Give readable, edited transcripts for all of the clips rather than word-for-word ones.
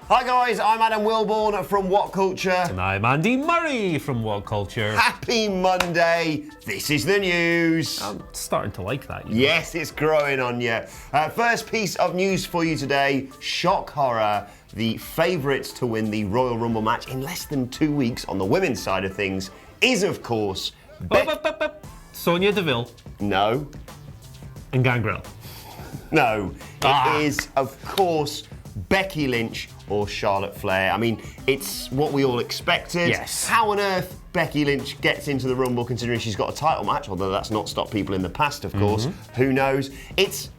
Hi guys, I'm Adam Wilborn from WhatCulture. And I'm Andy Murray from WhatCulture. Happy Monday. This is the news. I'm starting to like that. Yes, it's growing on you. First piece of news for you today. Shock horror. The favourites to win the Royal Rumble match in less than 2 weeks on the women's side of things is, of course, Sonya Deville. No. And Gangrel. No. It is, of course, Becky Lynch or Charlotte Flair. I mean, it's what we all expected. Yes. How on earth Becky Lynch gets into the Rumble considering she's got a title match, although that's not stopped people in the past, of course. Who knows? It's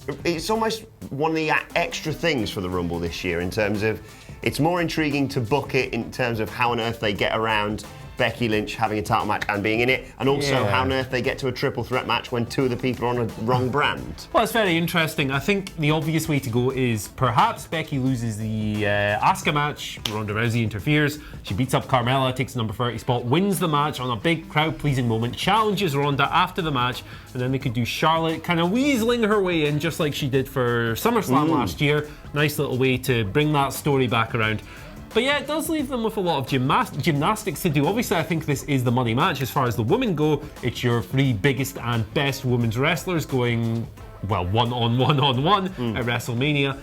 almost one of the extra things for the Rumble this year in terms of it's more intriguing to book it in terms of how on earth they get around Becky Lynch having a title match and being in it, and also how on earth they get to a triple threat match when two of the people are on a wrong brand. Well, it's very interesting. I think the obvious way to go is perhaps Becky loses the Asuka match, Ronda Rousey interferes, she beats up Carmella, takes the number 30 spot, wins the match on a big crowd-pleasing moment, challenges Ronda after the match, and then they could do Charlotte kind of weaseling her way in just like she did for SummerSlam last year. Nice little way to bring that story back around. But yeah, it does leave them with a lot of gymnastics to do. Obviously, I think this is the money match. As far as the women go, it's your three biggest and best women's wrestlers going, well, one-on-one at WrestleMania.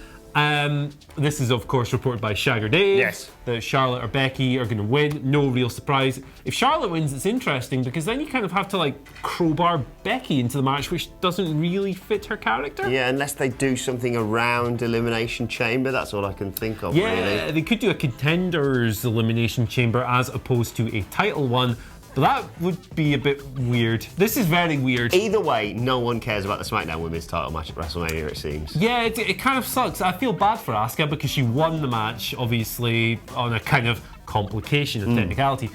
This is, of course, reported by Shagger Dave. Yes. That Charlotte or Becky are going to win. No real surprise. If Charlotte wins, it's interesting because then you kind of have to like crowbar Becky into the match, which doesn't really fit her character. Yeah, unless they do something around Elimination Chamber, that's all I can think of, Yeah, really. they could do a Contenders Elimination Chamber as opposed to a title one. But that would be a bit weird. This is very weird. Either way, no one cares about the SmackDown Women's title match at WrestleMania, it seems. Yeah, it kind of sucks. I feel bad for Asuka because she won the match, obviously, on a kind of complication of technicality.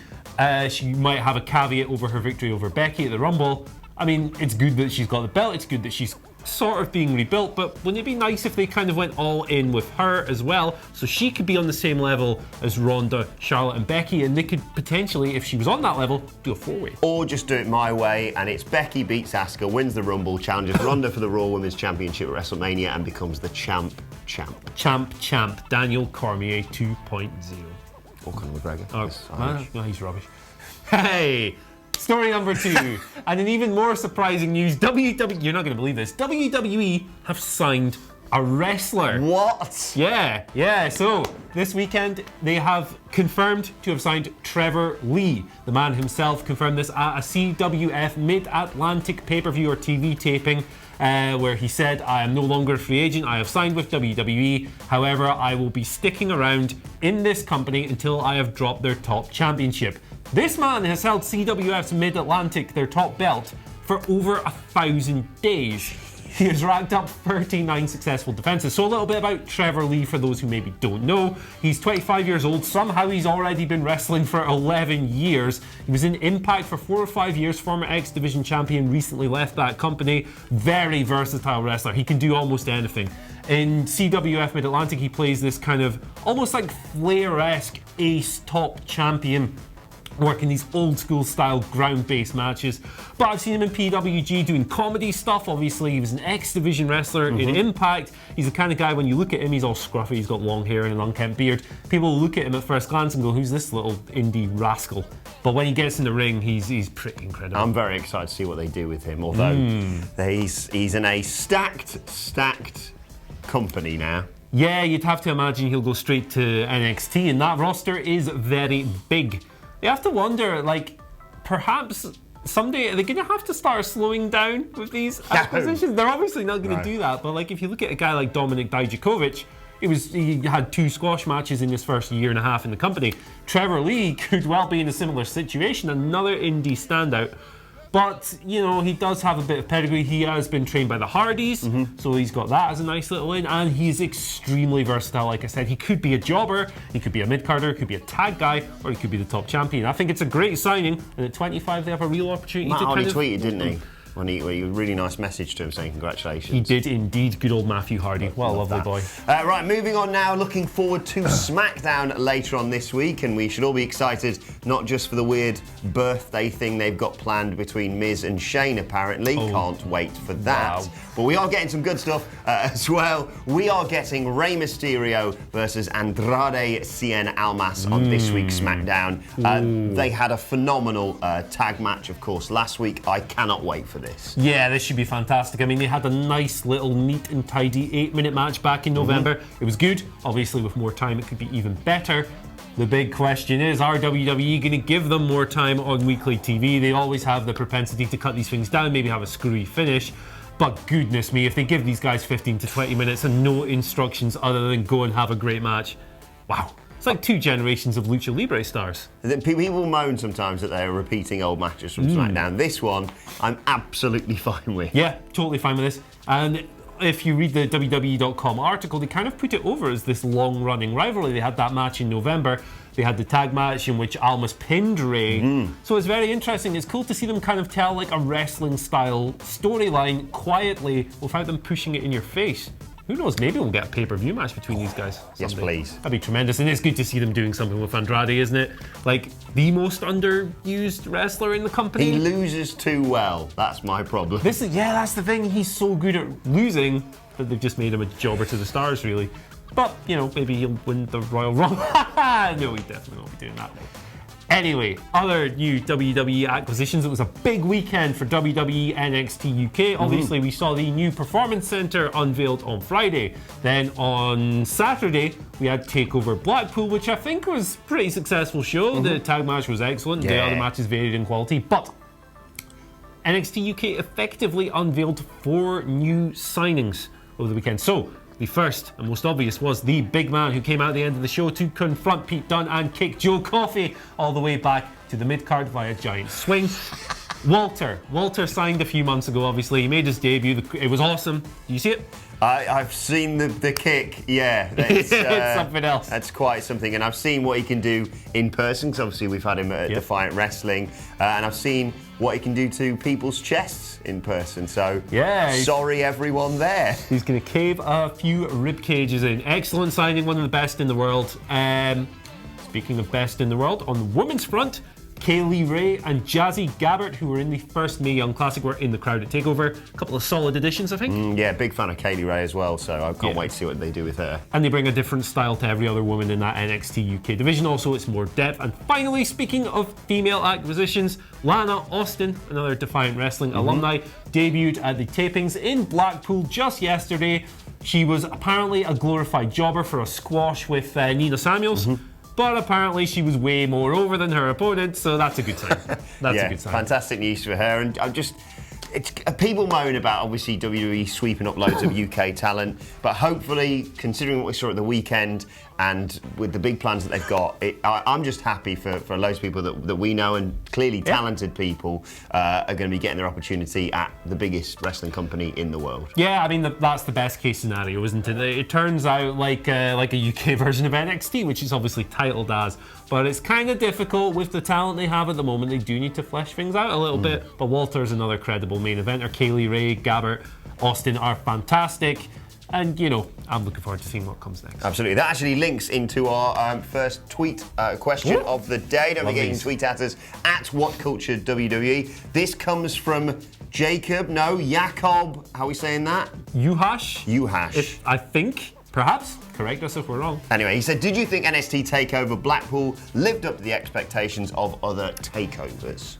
She might have a caveat over her victory over Becky at the Rumble. I mean, it's good that she's got the belt. It's good that she's sort of being rebuilt, but wouldn't it be nice if they kind of went all in with her as well, so she could be on the same level as Ronda, Charlotte and Becky, and they could potentially, if she was on that level, do a four-way. Or just do it my way, and it's Becky beats Asuka, wins the Rumble, challenges Ronda for the Raw Women's Championship at WrestleMania, and becomes the champ. Champ, Daniel Cormier 2.0. Or Conor McGregor. No, he's rubbish. Hey! Story number 2, and in even more surprising news, WWE, you're not going to believe this, WWE have signed a wrestler. What? Yeah, so this weekend they have confirmed to have signed Trevor Lee. The man himself confirmed this at a CWF Mid-Atlantic pay-per-view or TV taping, where he said, I am no longer a free agent, I have signed with WWE, however, I will be sticking around in this company until I have dropped their top championship. This man has held CWF's Mid-Atlantic, their top belt, for over 1,000 days. He has racked up 39 successful defenses. So a little bit about Trevor Lee for those who maybe don't know. He's 25 years old. Somehow he's already been wrestling for 11 years. He was in Impact for 4 or 5 years. Former X Division champion, recently left that company. Very versatile wrestler. He can do almost anything. In CWF Mid-Atlantic, he plays this kind of almost like Flair-esque ace top champion, working these old school style ground-based matches. But I've seen him in PWG doing comedy stuff. Obviously, he was an X-Division wrestler in Impact. He's the kind of guy, when you look at him, he's all scruffy, he's got long hair and an unkempt beard. People look at him at first glance and go, who's this little indie rascal? But when he gets in the ring, he's pretty incredible. I'm very excited to see what they do with him, although he's in a stacked company now. Yeah, you'd have to imagine he'll go straight to NXT, and that roster is very big. You have to wonder, like, perhaps someday are they going to have to start slowing down with these acquisitions? They're obviously not going to do that, but like if you look at a guy like Dominik Dijakovic, he had 2 squash matches in his first year and a half in the company. Trevor Lee could well be in a similar situation, another indie standout. But, you know, he does have a bit of pedigree. He has been trained by the Hardys, so he's got that as a nice little in. And he's extremely versatile, like I said. He could be a jobber, he could be a mid-carder, could be a tag guy, or he could be the top champion. I think it's a great signing, and at 25 they have a real opportunity Matt to Hardy tweeted, didn't he? When he a really nice message to him saying congratulations. He did indeed. Good old Matthew Hardy. What a lovely boy. Right, moving on now. Looking forward to SmackDown later on this week, and we should all be excited, not just for the weird birthday thing they've got planned between Miz and Shane, apparently. Can't wait for that. Wow. But we are getting some good stuff as well. We are getting Rey Mysterio versus Andrade Cien Almas on this week's SmackDown. They had a phenomenal tag match, of course, last week. I cannot wait for this. Yeah, this should be fantastic. I mean, they had a nice little neat and tidy 8-minute match back in November. It was good. Obviously, with more time, it could be even better. The big question is, are WWE going to give them more time on weekly TV? They always have the propensity to cut these things down, maybe have a screwy finish. But goodness me, if they give these guys 15 to 20 minutes and no instructions other than go and have a great match, wow. It's like 2 generations of Lucha Libre stars. People moan sometimes that they're repeating old matches from SmackDown. This one, I'm absolutely fine with. Yeah, totally fine with this. And if you read the WWE.com article, they kind of put it over as this long-running rivalry. They had that match in November. They had the tag match in which Almas pinned Rey. So it's very interesting. It's cool to see them kind of tell like a wrestling-style storyline quietly without them pushing it in your face. Who knows, maybe we'll get a pay-per-view match between these guys someday. Yes, please. That'd be tremendous, and it's good to see them doing something with Andrade, isn't it? Like, the most underused wrestler in the company. He loses too well. That's my problem. That's the thing. He's so good at losing that they've just made him a jobber to the stars, really. But, you know, maybe he'll win the Royal Rumble. No, he definitely won't be doing that. Anyway, other new WWE acquisitions. It was a big weekend for WWE NXT UK. Obviously, we saw the new Performance Centre unveiled on Friday. Then on Saturday, we had TakeOver Blackpool, which I think was a pretty successful show. The tag match was excellent. The other matches varied in quality. But NXT UK effectively unveiled 4 new signings over the weekend. So, the first and most obvious was the big man who came out at the end of the show to confront Pete Dunne and kick Joe Coffey all the way back to the mid-card via giant swing. Walter signed a few months ago, obviously. He made his debut. It was awesome. Did you see it? I've seen the kick, yeah. It's something else. That's quite something. And I've seen what he can do in person, because obviously we've had him at Defiant Wrestling. And I've seen what he can do to people's chests in person. So, sorry everyone there. He's going to cave a few rib cages in. Excellent signing, one of the best in the world. Speaking of best in the world, on the women's front, Kaylee Ray and Jazzy Gabbert, who were in the first Mae Young Classic, were in the crowd at TakeOver. A couple of solid additions, I think. Yeah, big fan of Kaylee Ray as well, so I can't wait to see what they do with her. And they bring a different style to every other woman in that NXT UK division. Also, it's more depth. And finally, speaking of female acquisitions, Lana Austin, another Defiant Wrestling alumni, debuted at the tapings in Blackpool just yesterday. She was apparently a glorified jobber for a squash with Nina Samuels. But apparently she was way more over than her opponent, so that's a good sign. That's a good sign. Fantastic news for her. And I'm just... people moan about, obviously, WWE sweeping up loads of UK talent, but hopefully, considering what we saw at the weekend and with the big plans that they've got, I'm just happy for loads of people that we know and clearly talented people are going to be getting their opportunity at the biggest wrestling company in the world. Yeah, I mean, that's the best case scenario, isn't it? It turns out like a UK version of NXT, which is obviously titled as, but it's kind of difficult with the talent they have at the moment. They do need to flesh things out a little bit, but Walter's another credible main eventer. Kaylee Ray, Gabbert, Austin are fantastic. And, you know, I'm looking forward to seeing what comes next. Absolutely. That actually links into our first tweet question of the day. Don't forget you can tweet at us at WhatCulture WWE. This comes from Jacob. How are we saying that? Uhash. I think, perhaps. Correct us if we're wrong. Anyway, he said, did you think NXT TakeOver Blackpool lived up to the expectations of other takeovers?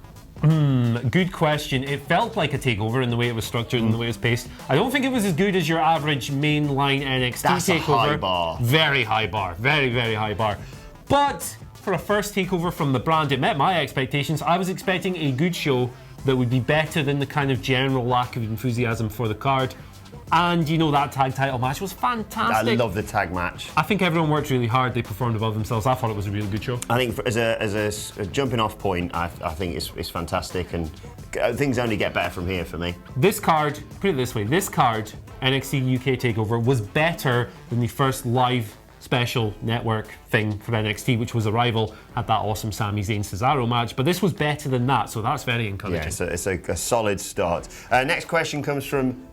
Good question. It felt like a takeover in the way it was structured and the way it was paced. I don't think it was as good as your average mainline NXT That's takeover. A high bar. Very high bar. Very, very high bar. But for a first takeover from the brand, it met my expectations. I was expecting a good show that would be better than the kind of general lack of enthusiasm for the card. And you know, that tag title match was fantastic. I love the tag match. I think everyone worked really hard. They performed above themselves. I thought it was a really good show. I think as a jumping off point, I think it's fantastic, and things only get better from here for me. This card, put it this way, NXT UK TakeOver was better than the first live special network thing for NXT, which was Arrival, had that awesome Sami Zayn Cesaro match. But this was better than that, so that's very encouraging. Yeah, it's a solid start. Next question comes from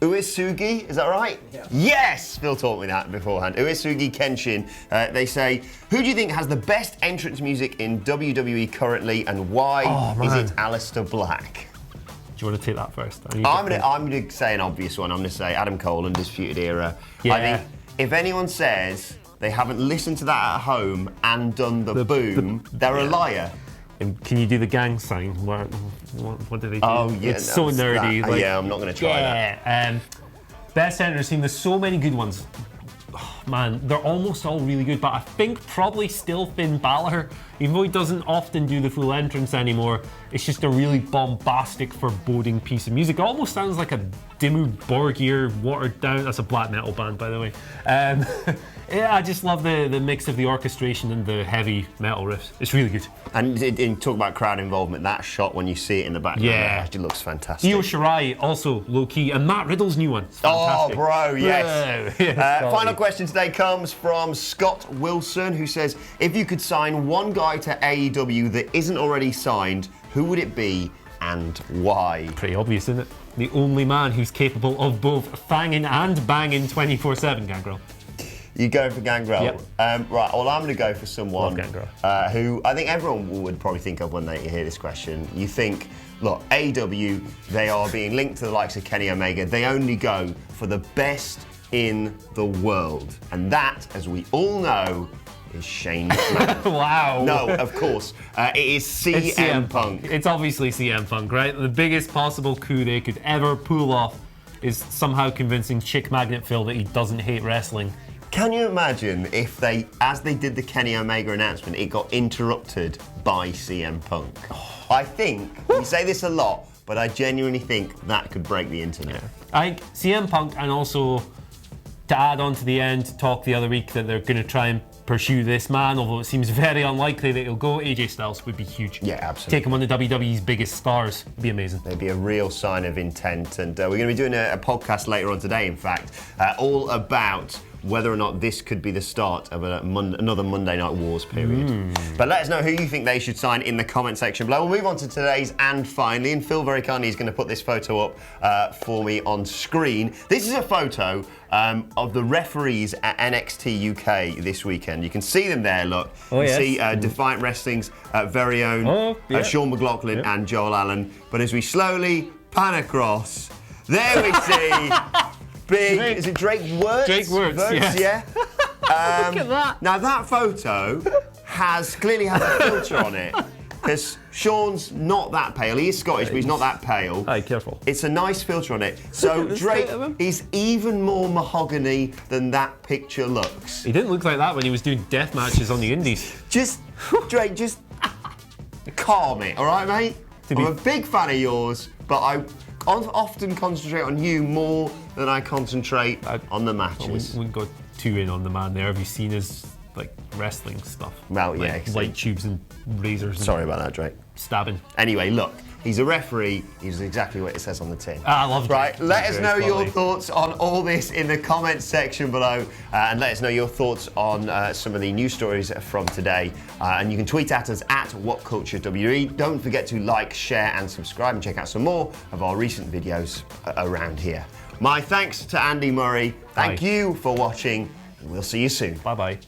Uesugi, is that right? Yeah. Yes! Phil taught me that beforehand. Uesugi Kenshin. They say, who do you think has the best entrance music in WWE currently, and why is it Aleister Black? Do you want to take that first? I'm going to say an obvious one. I'm going to say Adam Cole, Undisputed Era. Yeah. I think if anyone says they haven't listened to that at home and done the boom, they're a liar. Can you do the gang sign? What do they do? Oh, yeah. It's so nerdy. Like, yeah, I'm not going to try that. Best entrance team, there's so many good ones. Oh, man, they're almost all really good, but I think probably still Finn Balor, even though he doesn't often do the full entrance anymore. It's just a really bombastic, foreboding piece of music. It almost sounds like a Dimmu Borgir watered down. That's a black metal band, by the way. Yeah, I just love the mix of the orchestration and the heavy metal riffs. It's really good. And in talk about crowd involvement, that shot when you see it in the background, it actually looks fantastic. Io Shirai, also low key, and Matt Riddle's new one. Oh, bro, yes. Yes, final question today comes from Scott Wilson, who says, if you could sign one guy to AEW that isn't already signed, who would it be and why? Pretty obvious, isn't it? The only man who's capable of both fanging and banging 24/7, Gangrel. You go for Gangrel? Yep. Right, well, I'm going to go for someone Love who I think everyone would probably think of when they hear this question. You think, look, AEW, they are being linked to the likes of Kenny Omega. They only go for the best in the world. And that, as we all know, is Shane McMahon. Wow. No, of course. It is CM Punk. It's obviously CM Punk, right? The biggest possible coup they could ever pull off is somehow convincing Chick Magnet Phil that he doesn't hate wrestling. Can you imagine if they, as they did the Kenny Omega announcement, it got interrupted by CM Punk? I think, we say this a lot, but I genuinely think that could break the internet. I think CM Punk, and also to add on to the end, talk the other week that they're going to try and pursue this man, although it seems very unlikely that he'll go. AJ Styles would be huge. Yeah, absolutely. Take him on the WWE's biggest stars. It'd be amazing. It'd be a real sign of intent. And we're going to be doing a podcast later on today, in fact, all about whether or not this could be the start of another Monday Night Wars period. But let us know who you think they should sign in the comment section below. We'll move on to today's and finally, and Phil very kindly is going to put this photo up for me on screen. This is a photo of the referees at NXT UK this weekend. You can see them there, look. You see Defiant Wrestling's very own Sean McLaughlin and Joel Allen. But as we slowly pan across, there we see big, is it Drake Wirtz? Drake Wirtz, yeah. Look at that. Now that photo clearly has a filter on it, because Sean's not that pale. He is Scottish, but he's not that pale. Hey, careful. It's a nice filter on it. So Drake is even more mahogany than that picture looks. He didn't look like that when he was doing death matches on the indies. Drake, just calm it, all right, mate? I'm a big fan of yours, but I often concentrate on you more than I concentrate on the matches. We wouldn't go too in on the man there. Have you seen his wrestling stuff? Well, like, yeah. light tubes and razors. Sorry about that, Drake. Stabbing. Anyway, look, he's a referee. He's exactly what it says on the tin. I love Drake. Right, let us know your thoughts on all this in the comments section below, and let us know your thoughts on some of the news stories from today. And you can tweet at us at WhatCultureWE. Don't forget to like, share, and subscribe, and check out some more of our recent videos around here. My thanks to Andy Murray. Thank you for watching, and we'll see you soon. Bye-bye.